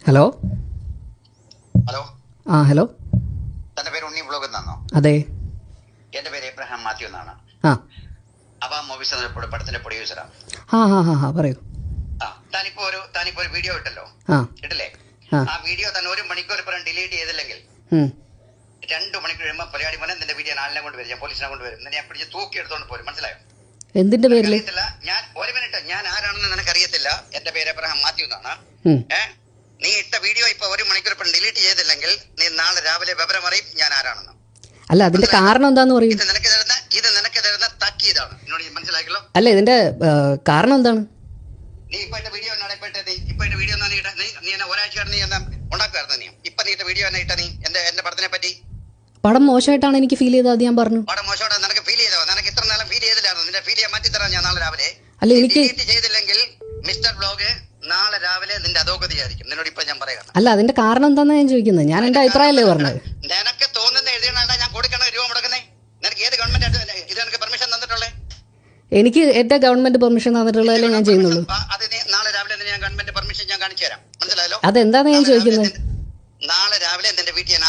Hello hello. Hello. തന്റെ പേര് ഉണ്ണി blog എന്നാണോ? അതെ. എന്റെ പേര് എബ്രഹാം മാത്യു എന്നാണ്. അവാം മൂവീസ് എന്ന പടത്തിന്റെ പ്രൊഡ്യൂസറാണ്. പറയൂ. താനിപ്പോ ഒരു വീഡിയോ ഇട്ടല്ലോ, ഇട്ടില്ലേ? ആ വീഡിയോ തന്നെ 1 മണിക്കൂർ ഇപ്പം ഡിലീറ്റ് ചെയ്തില്ലെങ്കിൽ 2 മണിക്കൂർ കഴിയുമ്പോൾ പരിപാടി പോലെ നിന്റെ വീഡിയോ ആളിനെ കൊണ്ട് വരും, ഞാൻ പോലീസിനെ കൊണ്ട് വരും, ഞാൻ പിടിച്ച് തൂക്കി എടുത്തോണ്ട് പോരും. മനസ്സിലായോ? എന്തിന്റെ പേരിൽ? ഞാൻ 1 മിനിറ്റ്, ഞാൻ ആരാണെന്ന് നിനക്കറിയത്തില്ല. എന്റെ പേര് എബ്രഹാം മാത്യു എന്നാണ്. നീ ഇട്ട വീഡിയോ ഇപ്പൊ 1 മണിക്കൂർ ഇപ്പം ഡിലീറ്റ് ചെയ്തില്ലെങ്കിൽ നീ നാളെ രാവിലെ വിവരം അറിയും ഞാൻ ആരാണെന്ന്. അല്ല, അതിന്റെ കാരണം എന്താന്ന് പറയൂ. ഇത് നിനക്ക് തരുന്ന താക്കീതാണ്. എന്നോട് മനസ്സിലാക്കല്ലോ. അല്ല, ഇതിന്റെ കാരണം എന്താണ്? നീ ഇപ്പൊ വീഡിയോ വീഡിയോ നീ എന്നെ ഒരാഴ്ചയാണ് നീ എന്താ ഉണ്ടാക്കുമായിരുന്നു. നീ ഇപ്പൊ നീ വീഡിയോ തന്നെ ഇട്ട നീ എന്റെ പടത്തിനെ പറ്റി. പടം മോശമായിട്ടാണ് എനിക്ക് ഫീൽ ചെയ്തത്, അത് ഞാൻ പറഞ്ഞു. പടം മോശമായിട്ടാണ് നിനക്ക് ഫീൽ ചെയ്തോ? നിനക്ക് ഇത്ര നേരം ഫീൽ ചെയ്തില്ലായിരുന്നു. നിന്റെ ഫീൽ ചെയ്യാൻ മാറ്റി തരാം ഞാൻ നാളെ രാവിലെ. അല്ല, എനിക്ക് ചെയ്തില്ലെങ്കിൽ മിസ്റ്റർ ബ്ലോഗ് നാളെ രാവിലെ നിന്റെ അധോഗതിയായിരിക്കും. നിന്നോട് ഇപ്പൊ ഞാൻ പറയാം. അല്ല, അതിന്റെ കാരണം എന്താന്ന് ഞാൻ ചോദിക്കുന്നത്. ഞാൻ എന്റെ അഭിപ്രായമല്ലേ പറഞ്ഞത്. നിനക്ക് തോന്നുന്ന എഴുതിയാണ് ഞാൻ കൊടുക്കണ രൂപ മുടക്കുന്നേ. നിനക്ക് ഏത് ഗവൺമെന്റ് ഇത് നിനക്ക് പെർമിഷൻ തന്നിട്ടുള്ളേ? എനിക്ക് എന്റെ ഗവൺമെന്റ് പെർമിഷൻ തന്നിട്ടുള്ളതല്ലേ ഞാൻ ചെയ്യുന്നുള്ളൂ. അത് നാളെ രാവിലെ ഞാൻ ഗവൺമെന്റ് പെർമിഷൻ ഞാൻ കാണിച്ചു തരാം. മനസ്സിലായല്ലോ? അതെന്താന്ന് ഞാൻ ചോദിക്കുന്നത്. നാളെ രാവിലെ നിന്റെ വീട്ടിൽ ഞാൻ